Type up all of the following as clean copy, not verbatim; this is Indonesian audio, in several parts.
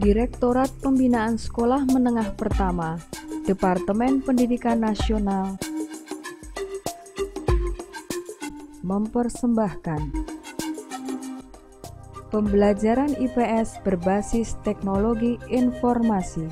Direktorat Pembinaan Sekolah Menengah Pertama, Departemen Pendidikan Nasional, mempersembahkan pembelajaran IPS berbasis teknologi informasi.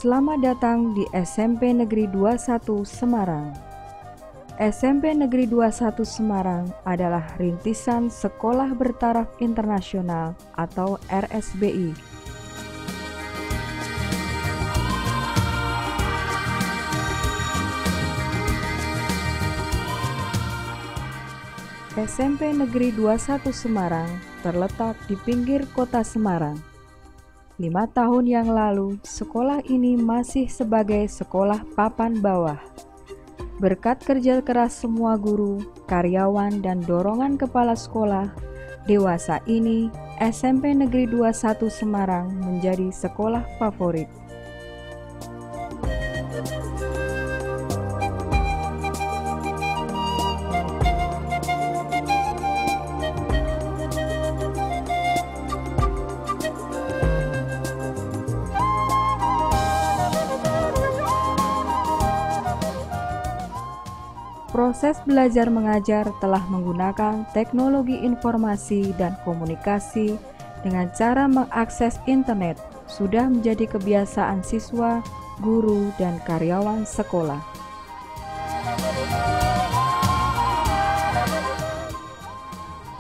Selamat datang di SMP Negeri 21 Semarang. SMP Negeri 21 Semarang adalah rintisan Sekolah Bertaraf Internasional atau RSBI. SMP Negeri 21 Semarang terletak di pinggir kota Semarang. 5 tahun yang lalu, sekolah ini masih sebagai sekolah papan bawah. Berkat kerja keras semua guru, karyawan, dan dorongan kepala sekolah, dewasa ini SMP Negeri 21 Semarang menjadi sekolah favorit. Proses belajar mengajar telah menggunakan teknologi informasi dan komunikasi dengan cara mengakses internet sudah menjadi kebiasaan siswa, guru, dan karyawan sekolah.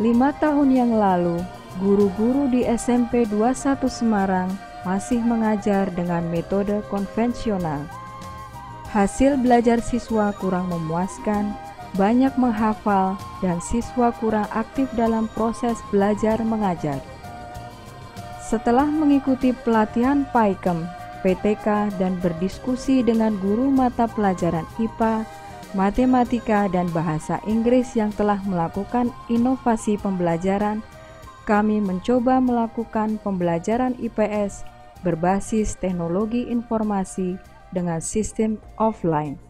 Lima tahun yang lalu, guru-guru di SMP 21 Semarang masih mengajar dengan metode konvensional. Hasil belajar siswa kurang memuaskan, banyak menghafal, dan siswa kurang aktif dalam proses belajar mengajar. Setelah mengikuti pelatihan PAIKEM, PTK, dan berdiskusi dengan guru mata pelajaran IPA, matematika, dan bahasa Inggris yang telah melakukan inovasi pembelajaran, kami mencoba melakukan pembelajaran IPS berbasis teknologi informasi dengan sistem offline.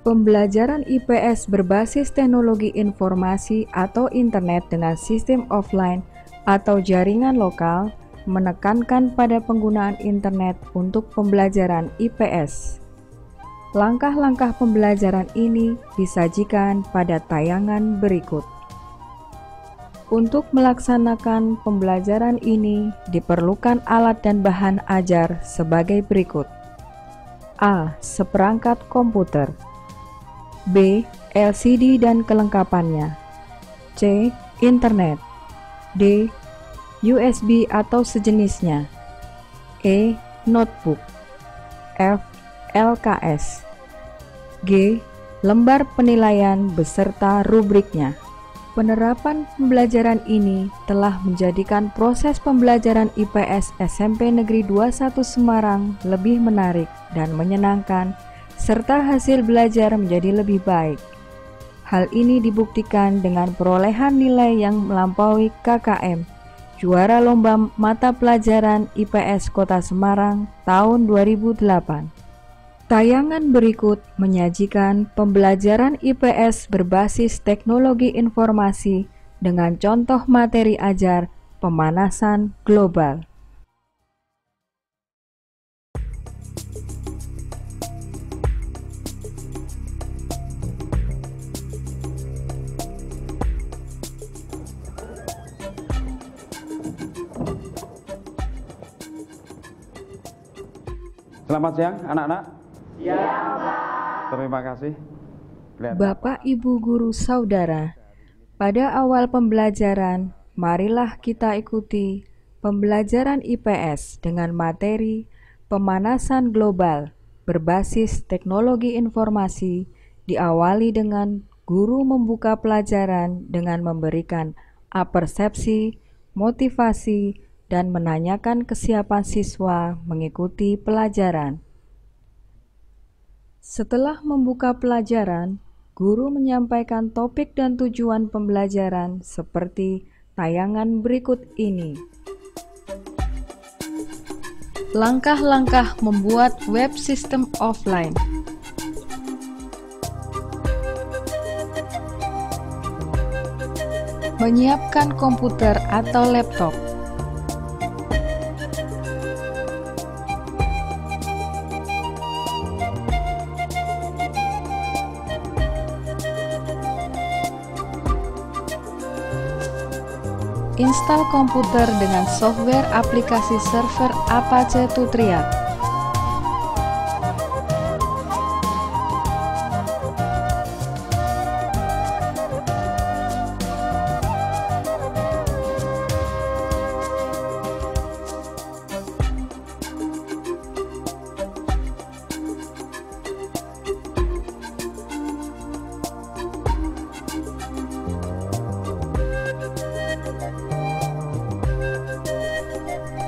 Pembelajaran IPS berbasis teknologi informasi atau internet dengan sistem offline atau jaringan lokal menekankan pada penggunaan internet untuk pembelajaran IPS. Langkah-langkah pembelajaran ini disajikan pada tayangan berikut. Untuk melaksanakan pembelajaran ini diperlukan alat dan bahan ajar sebagai berikut. A. Seperangkat komputer. B. LCD dan kelengkapannya. C. Internet. D. USB atau sejenisnya. E. Notebook. F. LKS. G. Lembar penilaian beserta rubriknya. Penerapan pembelajaran ini telah menjadikan proses pembelajaran IPS SMP Negeri 21 Semarang lebih menarik dan menyenangkan, serta hasil belajar menjadi lebih baik. Hal ini dibuktikan dengan perolehan nilai yang melampaui KKM, juara lomba mata pelajaran IPS Kota Semarang tahun 2008. Tayangan berikut menyajikan pembelajaran IPS berbasis teknologi informasi dengan contoh materi ajar pemanasan global. Selamat siang anak-anak. Terima kasih. Bapak, Ibu, Guru, Saudara, pada awal pembelajaran, marilah kita ikuti pembelajaran IPS dengan materi pemanasan global berbasis teknologi informasi, diawali dengan guru membuka pelajaran dengan memberikan apersepsi, motivasi, dan menanyakan kesiapan siswa mengikuti pelajaran. Setelah membuka pelajaran, guru menyampaikan topik dan tujuan pembelajaran seperti tayangan berikut ini. Langkah-langkah membuat web sistem offline. Menyiapkan komputer atau laptop. Install komputer dengan software aplikasi server Apache Tutriat.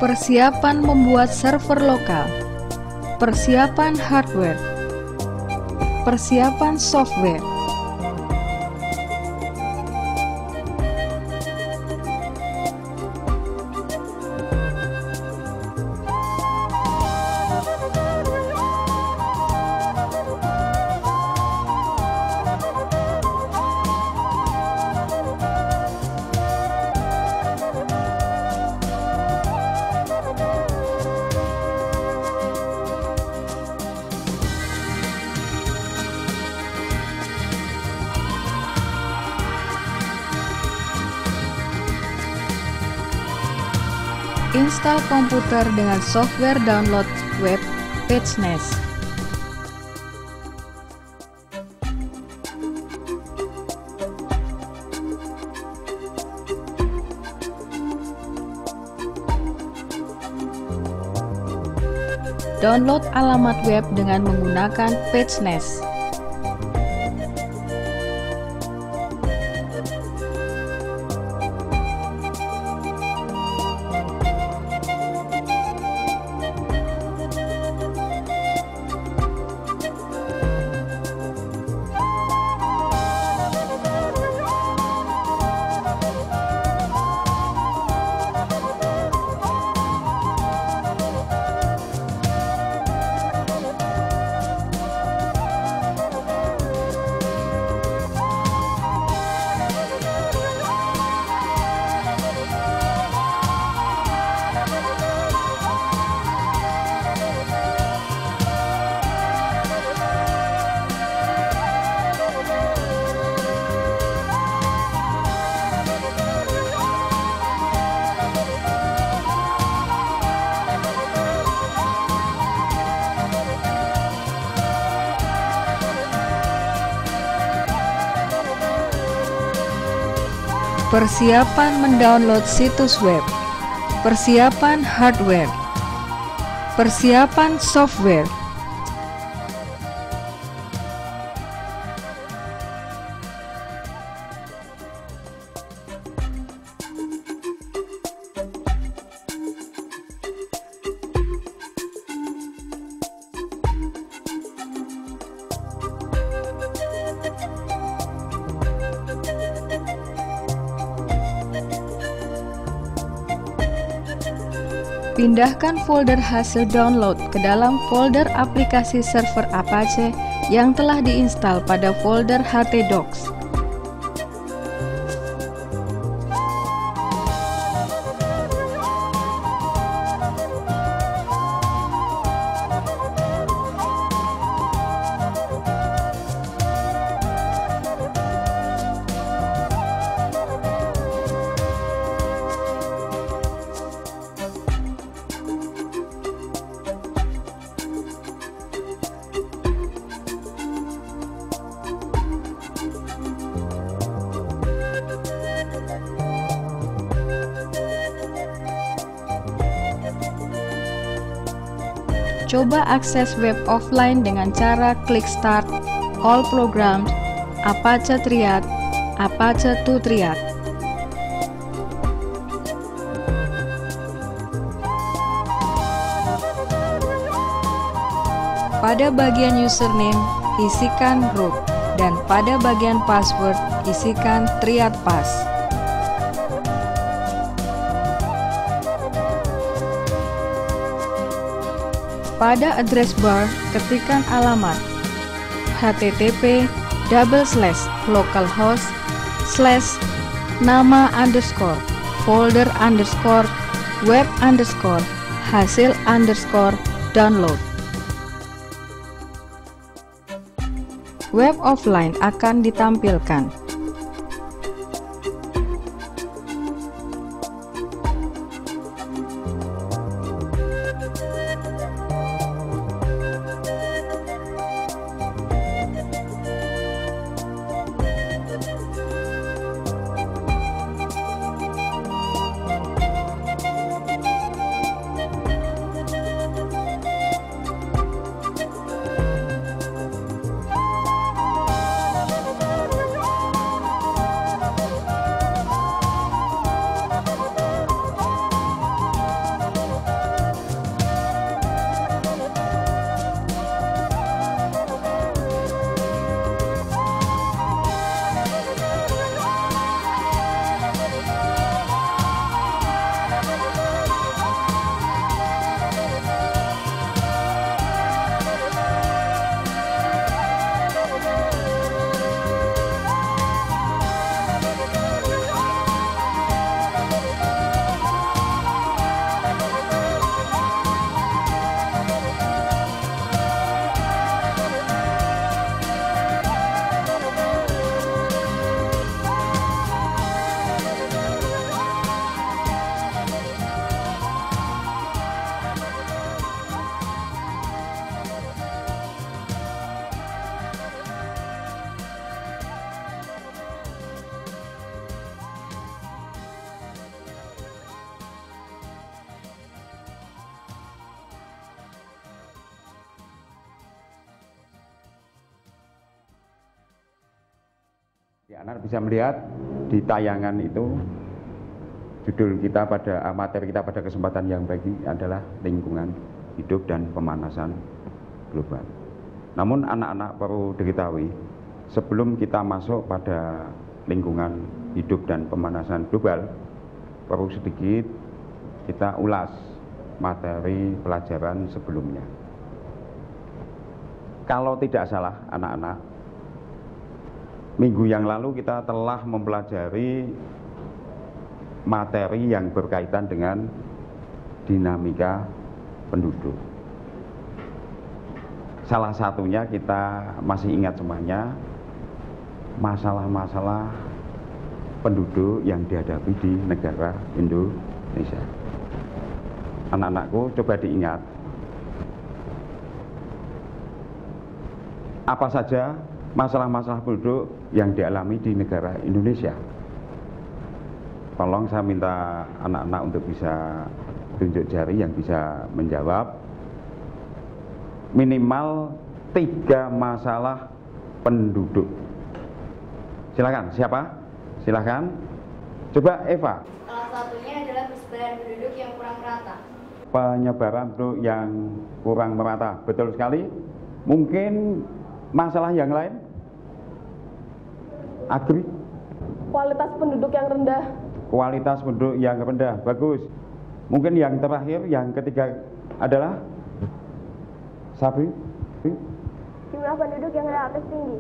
Persiapan membuat server lokal. Persiapan hardware. Persiapan software. Install komputer dengan software download web PageNest. Download alamat web dengan menggunakan PageNest. Persiapan mendownload situs web. Persiapan hardware. Persiapan software. Pindahkan folder hasil download ke dalam folder aplikasi server Apache yang telah diinstal pada folder htdocs. Coba akses web offline dengan cara klik Start, All Programs, Apache Triad, Apache 2 Triad. Pada bagian username, isikan root, dan pada bagian password, isikan Triad Pass. Pada address bar, ketikkan alamat http://nama_folder_web_hasil_download. Web offline akan ditampilkan. Anak bisa melihat di tayangan itu judul kita materi kita pada kesempatan yang baik ini adalah lingkungan hidup dan pemanasan global. Namun anak-anak perlu diketahui sebelum kita masuk pada lingkungan hidup dan pemanasan global, perlu sedikit kita ulas materi pelajaran sebelumnya. Kalau tidak salah anak-anak, minggu yang lalu kita telah mempelajari materi yang berkaitan dengan dinamika penduduk. Salah satunya kita masih ingat semuanya, masalah-masalah penduduk yang dihadapi di negara Indonesia. Anak-anakku coba diingat, apa saja masalah-masalah penduduk yang dialami di negara Indonesia. Tolong saya minta anak-anak untuk bisa tunjuk jari yang bisa menjawab. Minimal 3 masalah penduduk. Silakan, siapa? Silakan. Coba Eva. Salah satunya adalah persebaran penduduk yang kurang merata. Penyebaran penduduk yang kurang merata, betul sekali. Mungkin masalah yang lain? Agri? Kualitas penduduk yang rendah. Kualitas penduduk yang rendah, bagus. Mungkin yang terakhir, yang ketiga adalah Sabri? Jumlah penduduk yang relatif tinggi.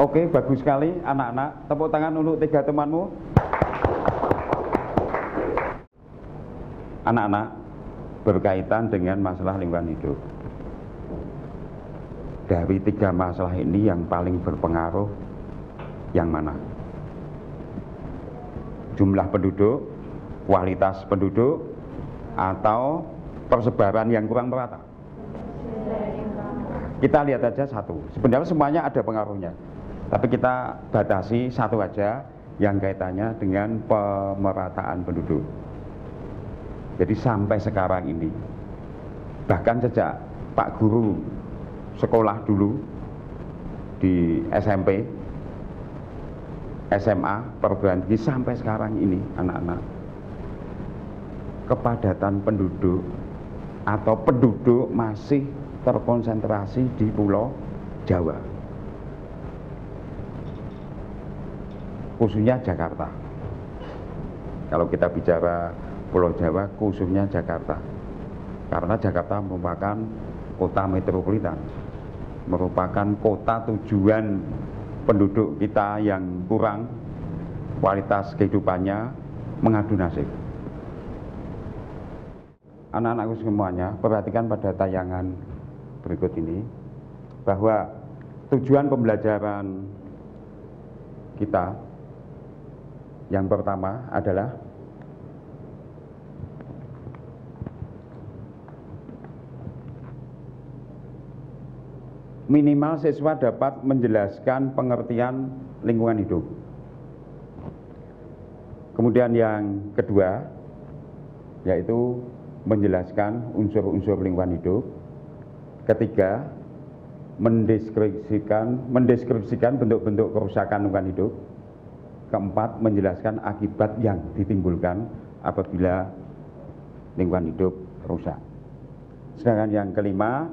Oke, bagus sekali anak-anak. Tepuk tangan untuk 3 temanmu. Anak-anak, berkaitan dengan masalah lingkungan hidup. Dari 3 masalah ini yang paling berpengaruh yang mana? Jumlah penduduk, kualitas penduduk, atau persebaran yang kurang merata? Kita lihat aja satu. Sebenarnya semuanya ada pengaruhnya, tapi kita batasi satu aja yang kaitannya dengan pemerataan penduduk. Jadi sampai sekarang ini Bahkan sejak Pak Guru sekolah dulu di SMP, SMA, perguruan tinggi sampai sekarang ini anak-anak, kepadatan penduduk atau penduduk masih terkonsentrasi di Pulau Jawa, khususnya Jakarta. Kalau kita bicara Pulau Jawa, khususnya Jakarta, karena Jakarta merupakan kota metropolitan, merupakan kota tujuan penduduk kita yang kurang kualitas kehidupannya mengadu nasib. Anak-anakku semuanya, perhatikan pada tayangan berikut ini bahwa tujuan pembelajaran kita yang pertama adalah minimal siswa dapat menjelaskan pengertian lingkungan hidup. Kemudian yang kedua yaitu menjelaskan unsur-unsur lingkungan hidup. Ketiga, mendeskripsikan bentuk-bentuk kerusakan lingkungan hidup. Keempat, menjelaskan akibat yang ditimbulkan apabila lingkungan hidup rusak. Sedangkan yang kelima,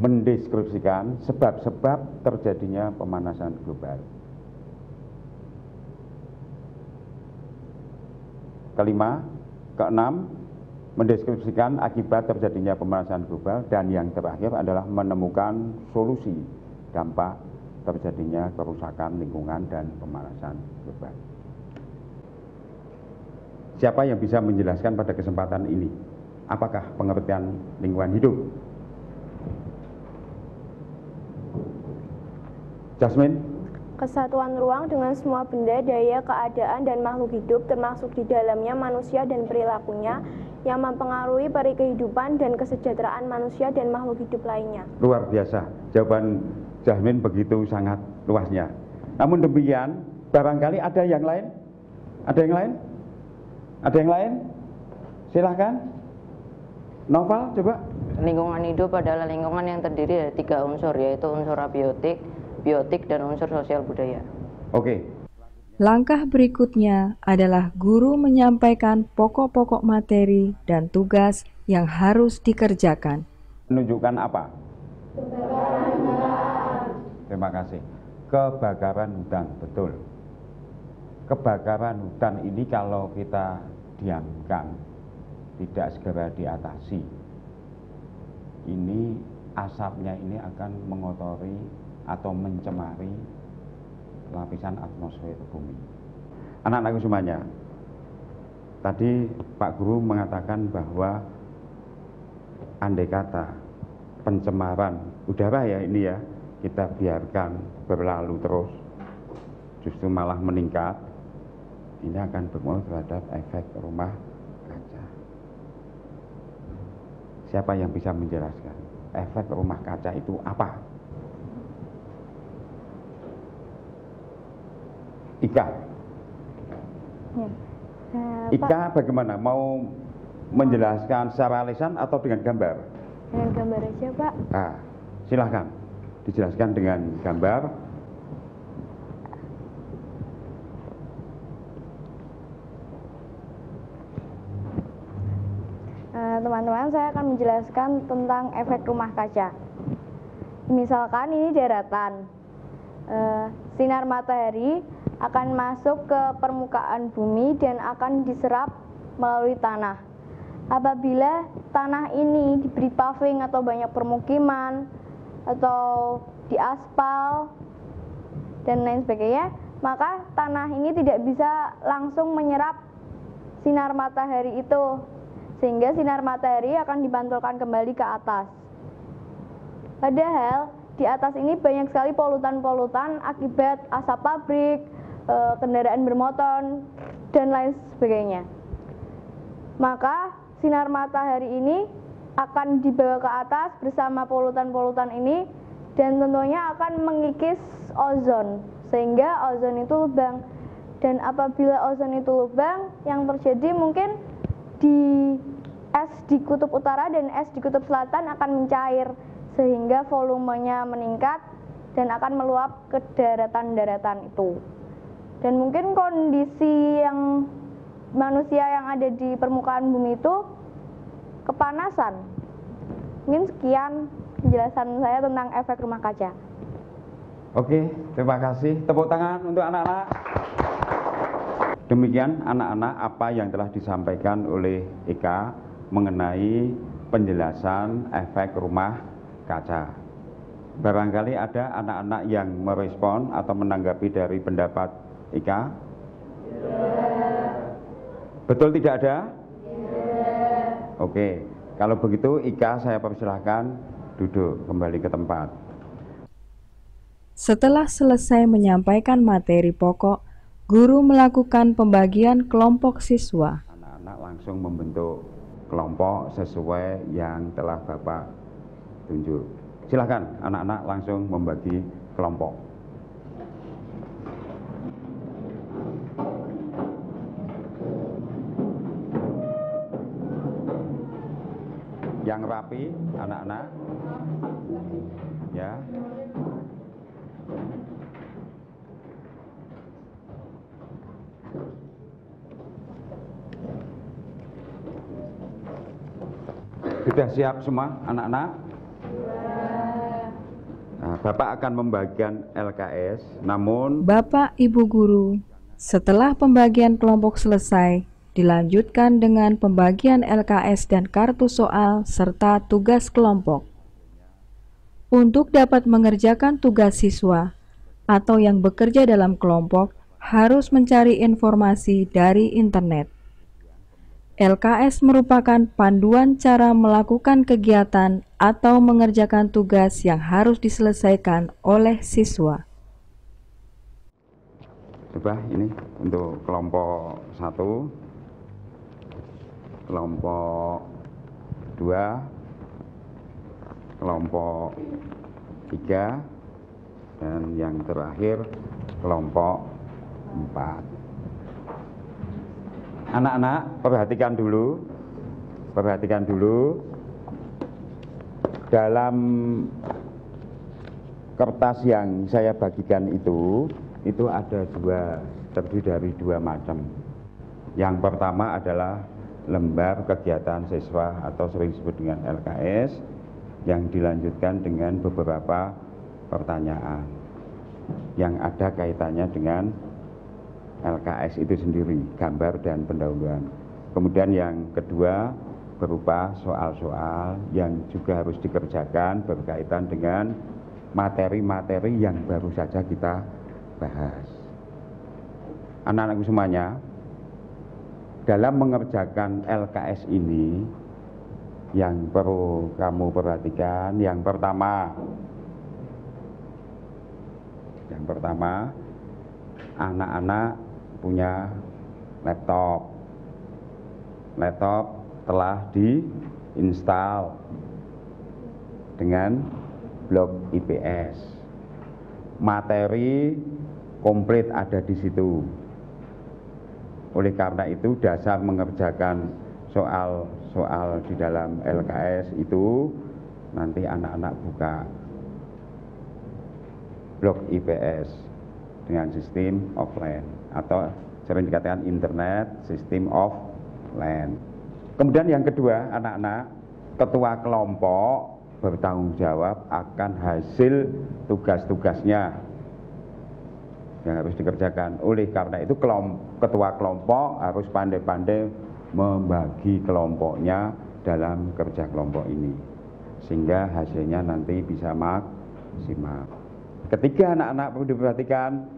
mendeskripsikan sebab-sebab terjadinya pemanasan global. Keenam, mendeskripsikan akibat terjadinya pemanasan global. Dan yang terakhir adalah menemukan solusi dampak terjadinya kerusakan lingkungan dan pemanasan global. Siapa yang bisa menjelaskan pada kesempatan ini? Apakah pengertian lingkungan hidup? Jasmine? Kesatuan ruang dengan semua benda, daya, keadaan, dan makhluk hidup, termasuk di dalamnya manusia dan perilakunya, yang mempengaruhi kehidupan dan kesejahteraan manusia dan makhluk hidup lainnya. Luar biasa, jawaban Jasmine begitu sangat luasnya. Namun demikian, barangkali ada yang lain? Ada yang lain? Ada yang lain? Silahkan. Noval, coba. Lingkungan hidup adalah lingkungan yang terdiri dari 3 unsur, yaitu unsur abiotik, biotik, dan unsur sosial budaya. Oke. Langkah berikutnya adalah guru menyampaikan pokok-pokok materi dan tugas yang harus dikerjakan. Menunjukkan apa? Terima kasih. Kebakaran hutan, betul. Kebakaran hutan ini kalau kita diamkan, tidak segera diatasi, ini asapnya ini akan mengotori atau mencemari lapisan atmosfer bumi. Anak-anakku semuanya, tadi Pak Guru mengatakan bahwa andai kata pencemaran udara ya ini ya, kita biarkan berlalu terus, justru malah meningkat, ini akan berpengaruh terhadap efek rumah kaca. Siapa yang bisa menjelaskan efek rumah kaca itu apa? Ika. Ya. Ika bagaimana? Mau menjelaskan secara lisan atau dengan gambar? Dengan gambar aja, Pak. Nah, silahkan dijelaskan dengan gambar. Teman-teman, saya akan menjelaskan tentang efek rumah kaca. Misalkan ini daratan, sinar matahari akan masuk ke permukaan bumi dan akan diserap melalui tanah. Apabila tanah ini diberi paving atau banyak permukiman atau diaspal dan lain sebagainya, maka tanah ini tidak bisa langsung menyerap sinar matahari itu, sehingga sinar matahari akan dipantulkan kembali ke atas. Padahal di atas ini banyak sekali polutan-polutan akibat asap pabrik, kendaraan bermotor, dan lain sebagainya. Maka sinar matahari ini akan dibawa ke atas bersama polutan-polutan ini dan tentunya akan mengikis ozon, sehingga ozon itu lubang. Dan apabila ozon itu lubang, yang terjadi mungkin di es di kutub utara dan es di kutub selatan akan mencair sehingga volumenya meningkat dan akan meluap ke daratan-daratan itu. Dan mungkin kondisi yang manusia yang ada di permukaan bumi itu kepanasan. Mungkin sekian penjelasan saya tentang efek rumah kaca. Oke, terima kasih. Tepuk tangan untuk anak-anak. Demikian anak-anak apa yang telah disampaikan oleh Eka mengenai penjelasan efek rumah kaca. Barangkali ada anak-anak yang merespon atau menanggapi dari pendapat Eka? Betul tidak ada? Oke, kalau begitu Ika saya persilahkan duduk kembali ke tempat. Setelah selesai menyampaikan materi pokok, guru melakukan pembagian kelompok siswa. Anak-anak langsung membentuk kelompok sesuai yang telah Bapak tunjuk. Silakan anak-anak langsung membagi kelompok. Yang rapi, anak-anak. Ya. Sudah siap semua anak-anak? Nah, Bapak akan membagikan LKS, namun Bapak Ibu guru, setelah pembagian kelompok selesai, dilanjutkan dengan pembagian LKS dan kartu soal serta tugas kelompok. Untuk dapat mengerjakan tugas siswa atau yang bekerja dalam kelompok harus mencari informasi dari internet. LKS merupakan panduan cara melakukan kegiatan atau mengerjakan tugas yang harus diselesaikan oleh siswa. coba ini untuk kelompok 1, kelompok 2, kelompok 3, dan yang terakhir kelompok 4. Anak-anak perhatikan dulu dalam kertas yang saya bagikan itu ada terdiri dari 2 macam. Yang pertama adalah lembar kegiatan siswa atau sering disebut dengan LKS yang dilanjutkan dengan beberapa pertanyaan yang ada kaitannya dengan LKS itu sendiri, gambar dan pendahuluan. Kemudian yang kedua berupa soal-soal yang juga harus dikerjakan berkaitan dengan materi-materi yang baru saja kita bahas. Anak-anakku semuanya, dalam mengerjakan LKS ini yang perlu kamu perhatikan, yang pertama anak-anak punya laptop telah diinstal dengan blok IPS, materi komplit ada di situ. Oleh karena itu dasar mengerjakan soal-soal di dalam LKS itu nanti anak-anak buka blok IPS dengan sistem offline atau sering dikatakan internet sistem offline. Kemudian yang kedua, anak-anak, ketua kelompok bertanggung jawab akan hasil tugas-tugasnya yang harus dikerjakan. Oleh karena itu ketua kelompok harus pandai-pandai membagi kelompoknya dalam kerja kelompok ini sehingga hasilnya nanti bisa maksimal. Ketiga, anak-anak perlu diperhatikan,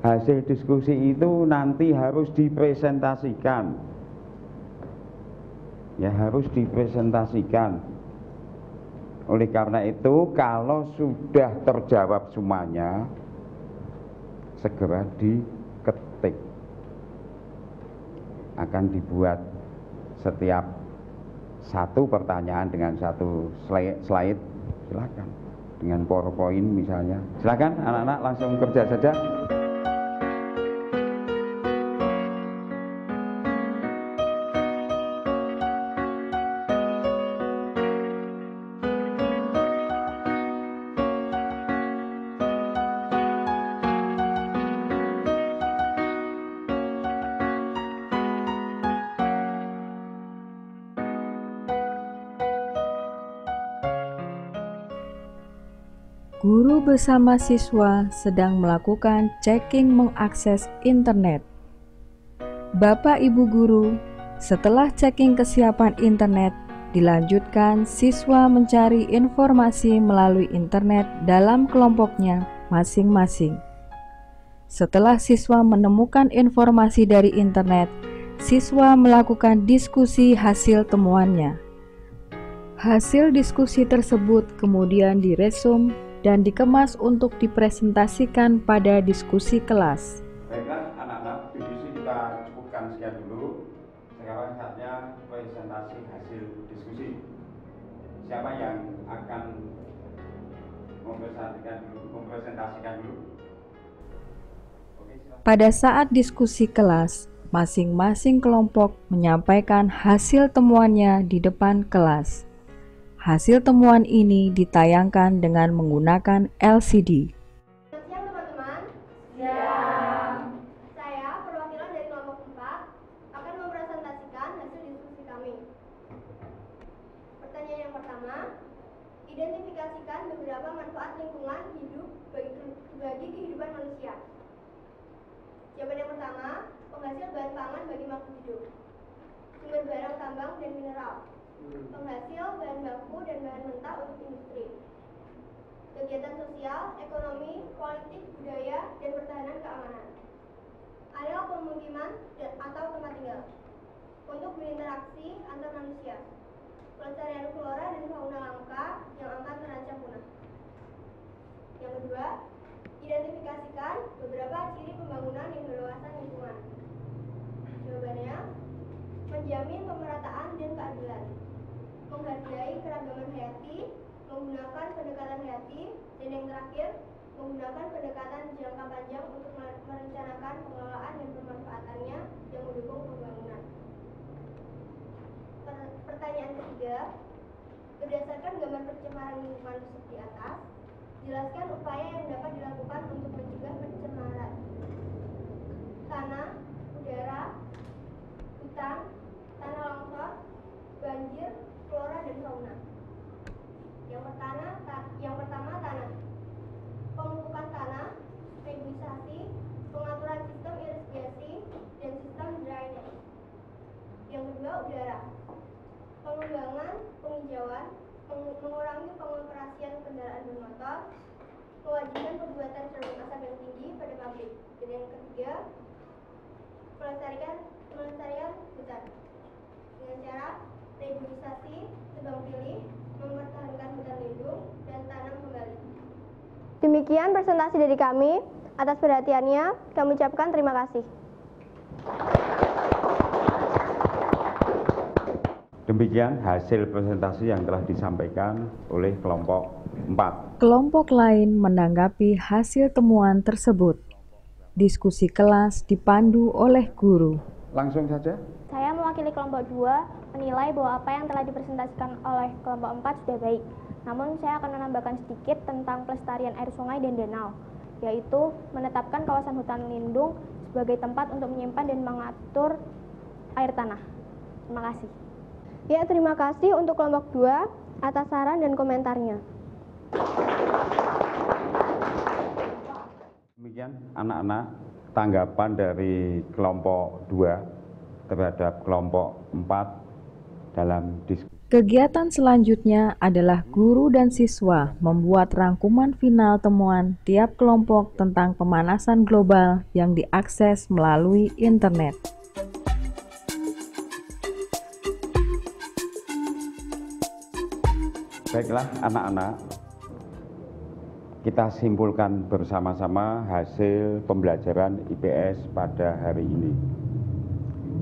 hasil diskusi itu nanti harus dipresentasikan. Ya, harus dipresentasikan. Oleh karena itu, kalau sudah terjawab semuanya, segera diketik. Akan dibuat setiap satu pertanyaan dengan satu slide, silakan. Dengan PowerPoint misalnya. Silakan anak-anak, langsung kerja saja. Guru bersama siswa sedang melakukan checking mengakses internet. Bapak Ibu guru, setelah checking kesiapan internet, dilanjutkan siswa mencari informasi melalui internet dalam kelompoknya masing-masing. Setelah siswa menemukan informasi dari internet, siswa melakukan diskusi hasil temuannya. Hasil diskusi tersebut kemudian diresum dan dikemas untuk dipresentasikan pada diskusi kelas. Baiklah anak-anak, diskusi kita cukupkan sekian dulu. Sekarang saatnya presentasi hasil diskusi. Siapa yang akan mempresentasikan dulu? Oke, silakan. Pada saat diskusi kelas, masing-masing kelompok menyampaikan hasil temuannya di depan kelas. Hasil temuan ini ditayangkan dengan menggunakan LCD. Selamat siang teman-teman. Siang. Saya, perwakilan dari kelompok 4, akan mempresentasikan hasil diskusi kami. Pertanyaan yang pertama, identifikasikan beberapa manfaat lingkungan hidup bagi kehidupan manusia. Jawaban yang pertama, penghasil bahan pangan bagi makhluk hidup. Sumber barang tambang dan mineral. Penghasil bahan baku dan bahan mentah untuk industri. Kegiatan sosial, ekonomi, politik, budaya, dan pertahanan keamanan. Areal pemukiman atau tempat tinggal. Untuk berinteraksi antar manusia. Pelestarian flora dan fauna langka yang akan terancam punah. Yang kedua, identifikasikan beberapa ciri pembangunan yang berwawasan lingkungan. Jawabannya, menjamin pemerataan dan keadilan, menghargai keragaman hayati, menggunakan pendekatan hayati, dan yang terakhir, menggunakan pendekatan jangka panjang untuk merencanakan pengelolaan dan pemanfaatannya yang mendukung pembangunan. Pertanyaan ketiga, berdasarkan gambar pencemaran lingkungan di atas, jelaskan upaya yang dapat dilakukan untuk mencegah pencemaran tanah, udara, hutan, tanah longsor, banjir, flora dan fauna. Yang pertama tanah. Pemupukan tanah, reduisasi, pengaturan sistem irigasi dan sistem drainase. Yang kedua udara. Pengembangan penghijauan, mengurangi pengoperasian kendaraan bermotor, mewajibkan pembuatan cermin asap yang tinggi pada pabrik. Dan yang ketiga, melestarikan hutan dengan cara reduisasi, tebang pilih, mempertahankan hutan lindung, dan tanam kembali. Demikian presentasi dari kami. Atas perhatiannya, kami ucapkan terima kasih. Demikian hasil presentasi yang telah disampaikan oleh kelompok 4. Kelompok lain menanggapi hasil temuan tersebut. Diskusi kelas dipandu oleh guru. Langsung saja. Saya mewakili kelompok 2 menilai bahwa apa yang telah dipresentasikan oleh kelompok 4 sudah baik. Namun saya akan menambahkan sedikit tentang pelestarian air sungai dan danau, yaitu menetapkan kawasan hutan lindung sebagai tempat untuk menyimpan dan mengatur air tanah. Terima kasih. Ya, terima kasih untuk kelompok 2 atas saran dan komentarnya. Demikian anak-anak tanggapan dari kelompok 2 terhadap kelompok 4 dalam diskusi. Kegiatan selanjutnya adalah guru dan siswa membuat rangkuman final temuan tiap kelompok tentang pemanasan global yang diakses melalui internet. Baiklah anak-anak, kita simpulkan bersama-sama hasil pembelajaran IPS pada hari ini.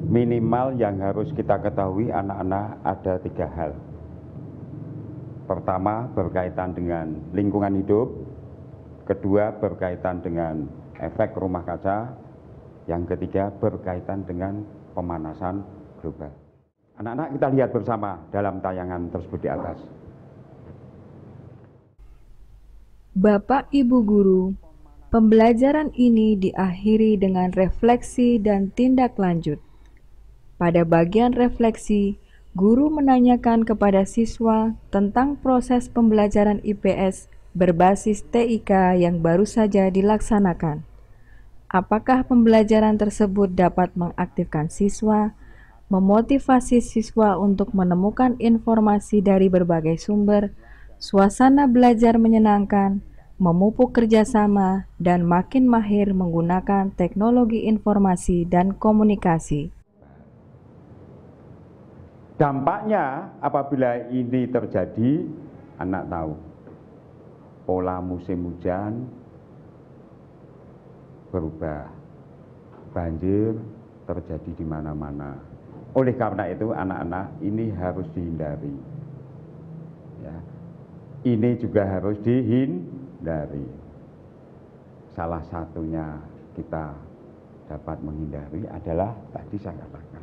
Minimal yang harus kita ketahui anak-anak ada 3 hal. Pertama, berkaitan dengan lingkungan hidup. Kedua, berkaitan dengan efek rumah kaca. Yang ketiga, berkaitan dengan pemanasan global. Anak-anak, kita lihat bersama dalam tayangan tersebut di atas. Bapak Ibu guru, pembelajaran ini diakhiri dengan refleksi dan tindak lanjut. Pada bagian refleksi, guru menanyakan kepada siswa tentang proses pembelajaran IPS berbasis TIK yang baru saja dilaksanakan. Apakah pembelajaran tersebut dapat mengaktifkan siswa, memotivasi siswa untuk menemukan informasi dari berbagai sumber, suasana belajar menyenangkan, memupuk kerjasama, dan makin mahir menggunakan teknologi informasi dan komunikasi? Dampaknya apabila ini terjadi, anak tahu pola musim hujan berubah, banjir terjadi di mana-mana. Oleh karena itu anak-anak ini harus dihindari. Ya. Ini juga harus dihindari. Salah satunya kita dapat menghindari adalah tadi saya katakan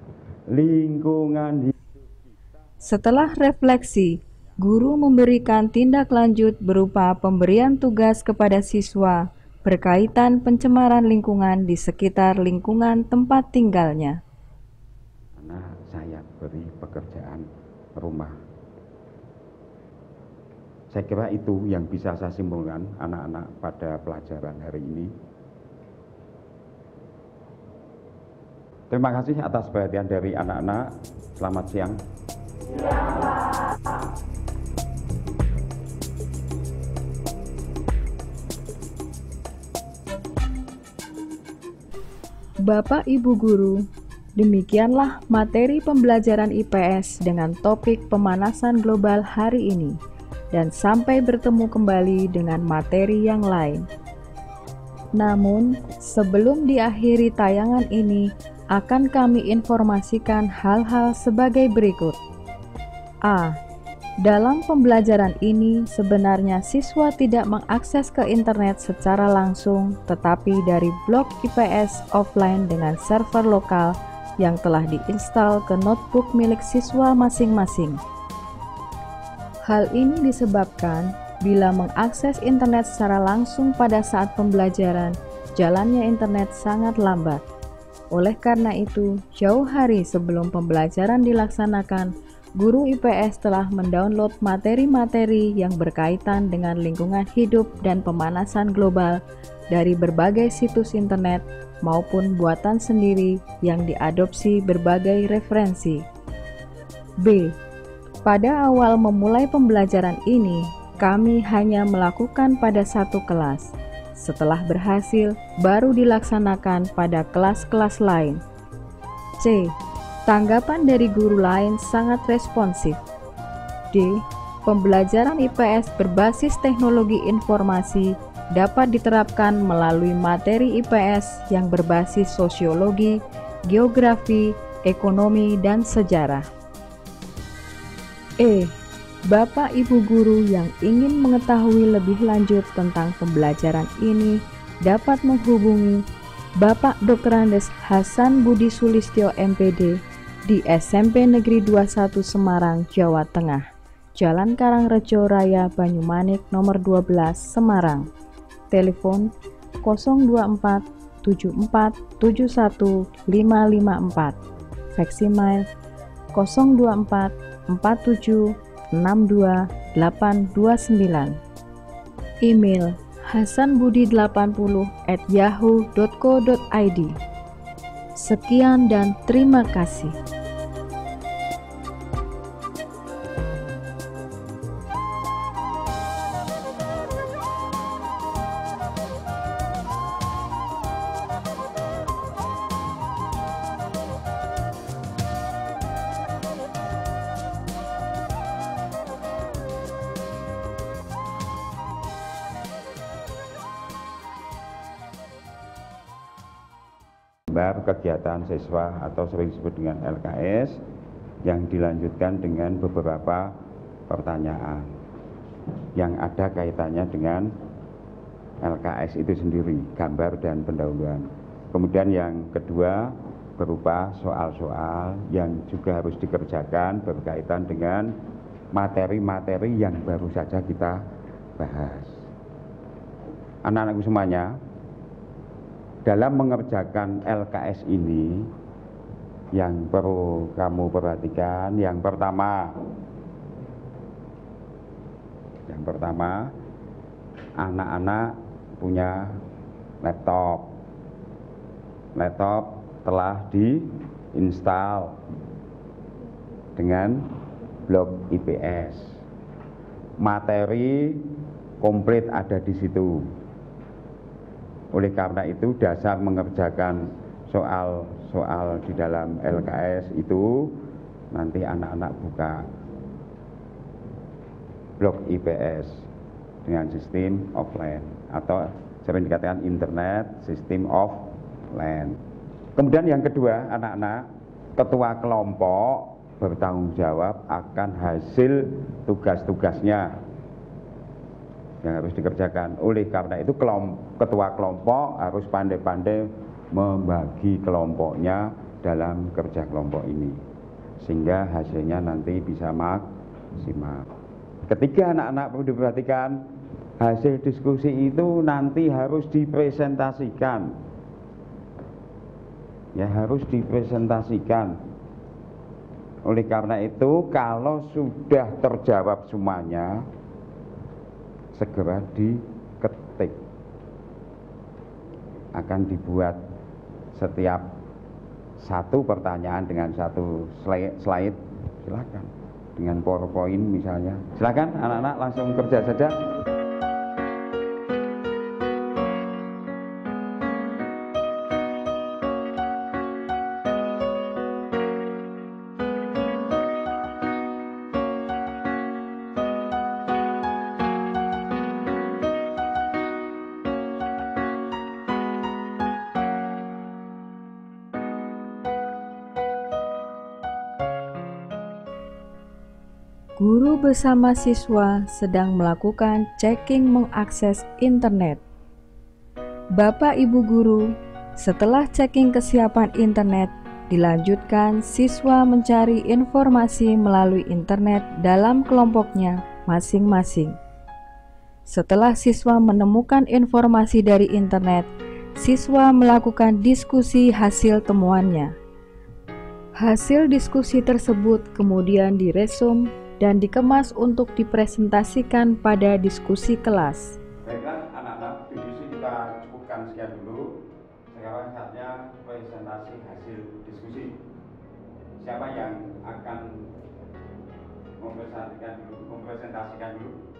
lingkungan. Setelah refleksi, guru memberikan tindak lanjut berupa pemberian tugas kepada siswa berkaitan pencemaran lingkungan di sekitar lingkungan tempat tinggalnya. Nah, saya beri pekerjaan rumah. Saya kira itu yang bisa saya simpulkan anak-anak pada pelajaran hari ini. Terima kasih atas perhatian dari anak-anak. Selamat siang. Bapak Ibu Guru, demikianlah materi pembelajaran IPS dengan topik pemanasan global hari ini, dan sampai bertemu kembali dengan materi yang lain. Namun, sebelum diakhiri tayangan ini, akan kami informasikan hal-hal sebagai berikut. A. Dalam pembelajaran ini, sebenarnya siswa tidak mengakses ke internet secara langsung, tetapi dari blog IPS offline dengan server lokal yang telah diinstal ke notebook milik siswa masing-masing. Hal ini disebabkan bila mengakses internet secara langsung pada saat pembelajaran, jalannya internet sangat lambat. Oleh karena itu, jauh hari sebelum pembelajaran dilaksanakan, guru IPS telah mendownload materi-materi yang berkaitan dengan lingkungan hidup dan pemanasan global dari berbagai situs internet maupun buatan sendiri yang diadopsi berbagai referensi. B. Pada awal memulai pembelajaran ini, kami hanya melakukan pada satu kelas. Setelah berhasil, baru dilaksanakan pada kelas-kelas lain. C. Tanggapan dari guru lain sangat responsif. D. Pembelajaran IPS berbasis teknologi informasi dapat diterapkan melalui materi IPS yang berbasis sosiologi, geografi, ekonomi, dan sejarah. E. Bapak Ibu guru yang ingin mengetahui lebih lanjut tentang pembelajaran ini dapat menghubungi Bapak Dr. Andes Hasan Budi Sulistyo MPD di SMP Negeri 21 Semarang, Jawa Tengah, Jalan Karangrejo Raya, Banyumanik, nomor 12, Semarang. Telepon 024 74 71 554. Faksimail 024 47 62 829. Email hasanbudi80@yahoo.co.id. Sekian dan terima kasih. Kegiatan siswa atau sering disebut dengan LKS yang dilanjutkan dengan beberapa pertanyaan yang ada kaitannya dengan LKS itu sendiri, gambar dan pendahuluan. Kemudian yang kedua berupa soal-soal yang juga harus dikerjakan berkaitan dengan materi-materi yang baru saja kita bahas. Anak-anakku semuanya, dalam mengerjakan LKS ini yang perlu kamu perhatikan, yang pertama anak-anak punya laptop. Laptop telah diinstal dengan blok IPS. Materi komplit ada di situ. Oleh karena itu dasar mengerjakan soal-soal di dalam LKS itu nanti anak-anak buka blok IPS dengan sistem offline atau sering dikatakan internet sistem offline. Kemudian yang kedua, anak-anak ketua kelompok bertanggung jawab akan hasil tugas-tugasnya yang harus dikerjakan. Oleh karena itu ketua kelompok harus pandai-pandai membagi kelompoknya dalam kerja kelompok ini sehingga hasilnya nanti bisa maksimal. Ketiga, anak-anak perlu diperhatikan, hasil diskusi itu nanti harus dipresentasikan. Ya, harus dipresentasikan. Oleh karena itu kalau sudah terjawab semuanya, segera diketik. Akan dibuat setiap satu pertanyaan dengan satu slide, silakan. Dengan PowerPoint misalnya. Silakan anak-anak langsung kerja saja. Guru bersama siswa sedang melakukan checking mengakses internet. Bapak Ibu guru, setelah checking kesiapan internet, dilanjutkan siswa mencari informasi melalui internet dalam kelompoknya masing-masing. Setelah siswa menemukan informasi dari internet, siswa melakukan diskusi hasil temuannya. Hasil diskusi tersebut kemudian diresum dan dikemas untuk dipresentasikan pada diskusi kelas. Baiklah anak-anak, diskusi kita cukupkan sekian dulu. Sekarang saatnya presentasi hasil diskusi. Siapa yang akan mempresentasikan dulu?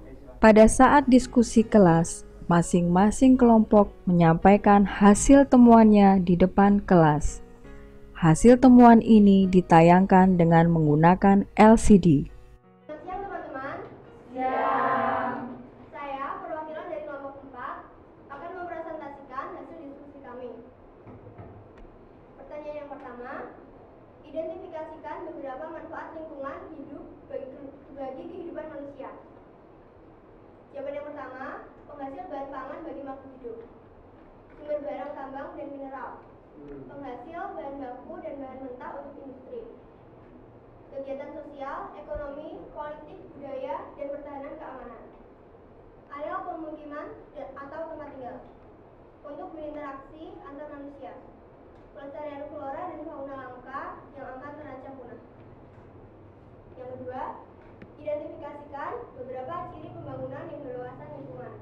Oke, silakan. Pada saat diskusi kelas, masing-masing kelompok menyampaikan hasil temuannya di depan kelas. Hasil temuan ini ditayangkan dengan menggunakan LCD. Selamat siang teman-teman. Siang. Saya perwakilan dari kelompok 4 akan mempresentasikan hasil diskusi kami. Pertanyaan yang pertama, identifikasikan beberapa manfaat lingkungan hidup bagi kehidupan manusia. Jawaban yang pertama, penghasil bahan pangan bagi makhluk hidup. Sumber barang tambang dan mineral. Penghasil bahan baku dan bahan mentah untuk industri. Kegiatan sosial, ekonomi, politik, budaya, dan pertahanan keamanan. Areal pemukiman atau tempat tinggal. Untuk berinteraksi antar manusia. Pelestarian flora dan fauna langka yang akan terancam punah. Yang kedua, identifikasikan beberapa ciri pembangunan yang berwawasan lingkungan.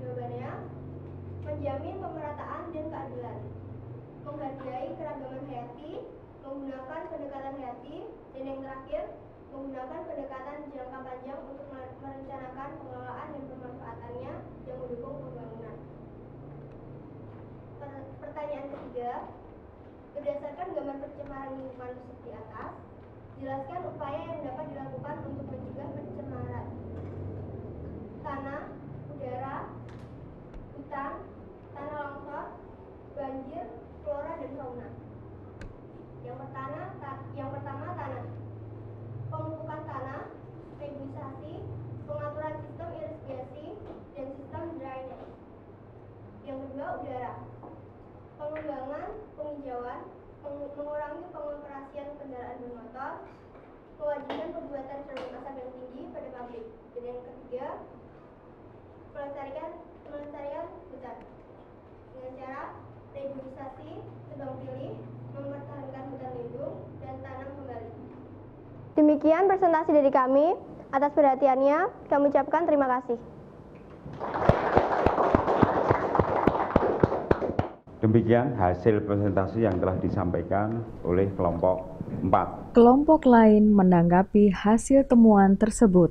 Jawabannya, menjamin pemerataan dan keadilan, menghargai keragaman hayati, menggunakan pendekatan hayati, dan yang terakhir, menggunakan pendekatan jangka panjang untuk merencanakan pengelolaan dan pemanfaatannya yang mendukung pembangunan. Pertanyaan ketiga, berdasarkan gambar pencemaran lingkungan di atas, jelaskan upaya yang dapat dilakukan untuk mencegah pencemaran tanah, udara, hutan, tanah longsor, banjir, flora dan fauna. Yang pertama tanah. Pemupukan tanah, regulasi, pengaturan sistem irigasi dan sistem drainase. Yang kedua udara. Pengembangan penghijauan, mengurangi pengoperasian kendaraan bermotor, mewajibkan pembuatan cermin asap yang tinggi pada pabrik. Dan yang ketiga, melestarikan hutan dengan cara regulasi, tebang pilih, mempertahankan hutan lindung, dan tanam kembali. Demikian presentasi dari kami. Atas perhatiannya, kami ucapkan terima kasih. Demikian hasil presentasi yang telah disampaikan oleh kelompok 4. Kelompok lain menanggapi hasil temuan tersebut.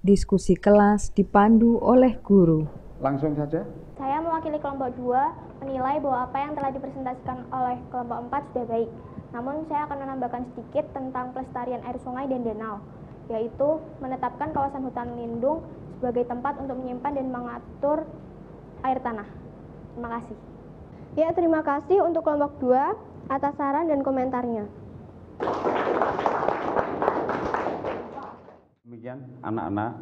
Diskusi kelas dipandu oleh guru. Langsung saja. Saya mewakili kelompok 2 menilai bahwa apa yang telah dipresentasikan oleh kelompok 4 sudah baik. Namun saya akan menambahkan sedikit tentang pelestarian air sungai dan danau, yaitu menetapkan kawasan hutan lindung sebagai tempat untuk menyimpan dan mengatur air tanah. Terima kasih. Ya, terima kasih untuk kelompok 2 atas saran dan komentarnya. Demikian anak-anak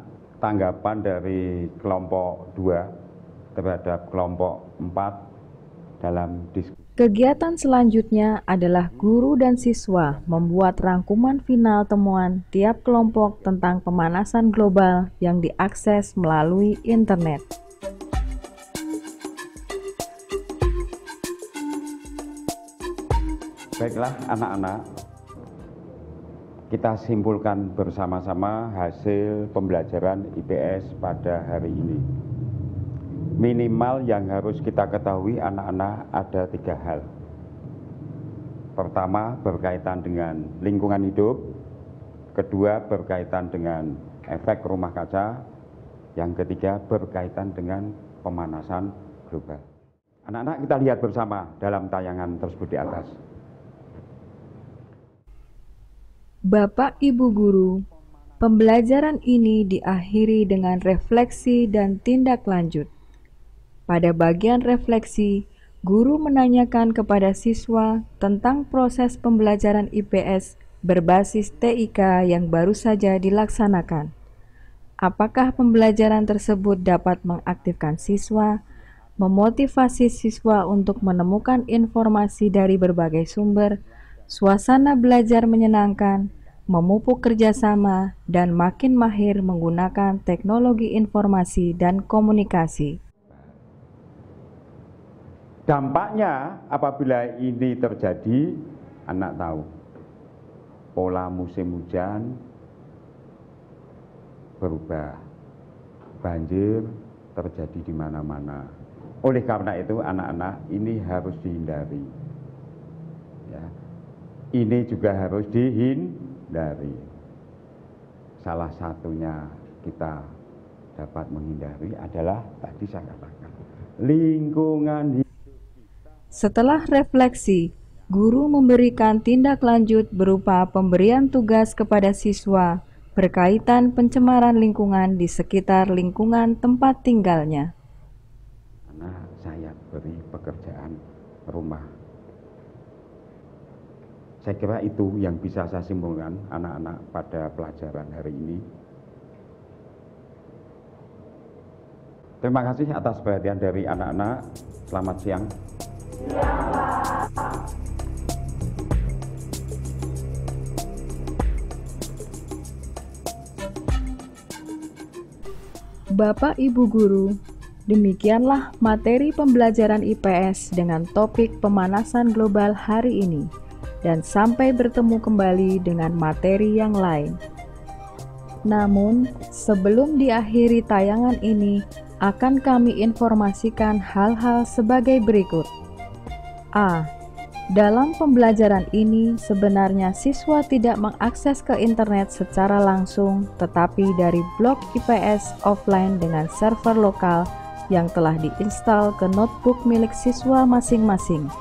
tanggapan dari kelompok 2 terhadap kelompok 4 dalam diskusi. Kegiatan selanjutnya adalah guru dan siswa membuat rangkuman final temuan tiap kelompok tentang pemanasan global yang diakses melalui internet. Baiklah anak-anak, kita simpulkan bersama-sama hasil pembelajaran IPS pada hari ini. Minimal yang harus kita ketahui anak-anak ada 3 hal. Pertama, berkaitan dengan lingkungan hidup. Kedua, berkaitan dengan efek rumah kaca. Yang ketiga, berkaitan dengan pemanasan global. Anak-anak, kita lihat bersama dalam tayangan tersebut di atas. Bapak Ibu Guru, pembelajaran ini diakhiri dengan refleksi dan tindak lanjut. Pada bagian refleksi, guru menanyakan kepada siswa tentang proses pembelajaran IPS berbasis TIK yang baru saja dilaksanakan. Apakah pembelajaran tersebut dapat mengaktifkan siswa, memotivasi siswa untuk menemukan informasi dari berbagai sumber, suasana belajar menyenangkan, memupuk kerjasama, dan makin mahir menggunakan teknologi informasi dan komunikasi. Dampaknya apabila ini terjadi, anak tahu pola musim hujan berubah, banjir terjadi di mana-mana. Oleh karena itu anak-anak ini harus dihindari. Ya. Ini juga harus dihindari. Salah satunya kita dapat menghindari adalah tadi saya katakan lingkungan hidup. Setelah refleksi, guru memberikan tindak lanjut berupa pemberian tugas kepada siswa berkaitan pencemaran lingkungan di sekitar lingkungan tempat tinggalnya. Karena saya beri pekerjaan rumah. Saya kira itu yang bisa saya simpulkan anak-anak pada pelajaran hari ini. Terima kasih atas perhatian dari anak-anak. Selamat siang. Bapak Ibu Guru, demikianlah materi pembelajaran IPS dengan topik pemanasan global hari ini, dan sampai bertemu kembali dengan materi yang lain. Namun, sebelum diakhiri tayangan ini, akan kami informasikan hal-hal sebagai berikut. A. Dalam pembelajaran ini, sebenarnya siswa tidak mengakses ke internet secara langsung, tetapi dari blog IPS offline dengan server lokal yang telah diinstal ke notebook milik siswa masing-masing.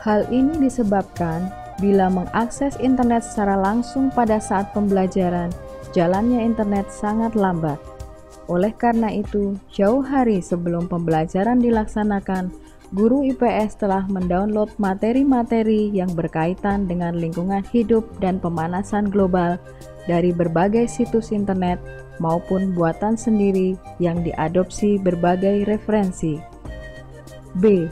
Hal ini disebabkan bila mengakses internet secara langsung pada saat pembelajaran, jalannya internet sangat lambat. Oleh karena itu, jauh hari sebelum pembelajaran dilaksanakan, guru IPS telah mendownload materi-materi yang berkaitan dengan lingkungan hidup dan pemanasan global dari berbagai situs internet maupun buatan sendiri yang diadopsi berbagai referensi. B.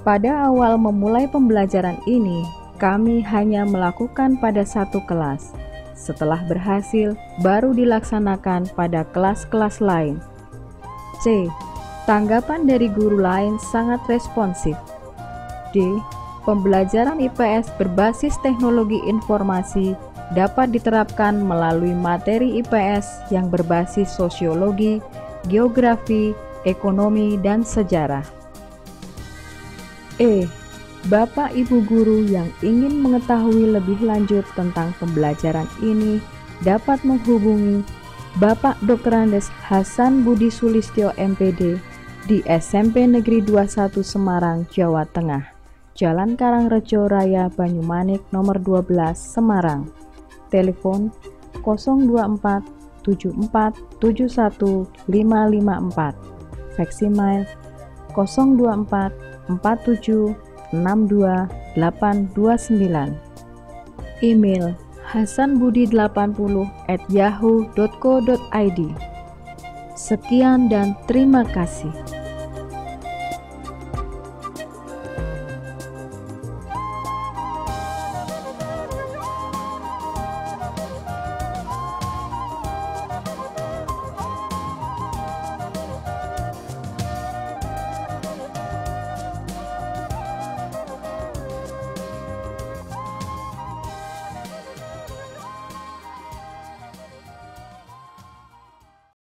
Pada awal memulai pembelajaran ini, kami hanya melakukan pada satu kelas. Setelah berhasil, baru dilaksanakan pada kelas-kelas lain. C. Tanggapan dari guru lain sangat responsif. D. Pembelajaran IPS berbasis teknologi informasi dapat diterapkan melalui materi IPS yang berbasis sosiologi, geografi, ekonomi, dan sejarah. Bapak Ibu guru yang ingin mengetahui lebih lanjut tentang pembelajaran ini dapat menghubungi Bapak Dr. Andes Hasan Budi Sulistyo MPD di SMP Negeri 21 Semarang, Jawa Tengah, Jalan Karangrejo Raya Banyumanik nomor 12 Semarang. Telepon 024 74 71 554. Faksimail 024 47 62 829. Email hasanbudi80@yahoo.co.id. Sekian dan terima kasih.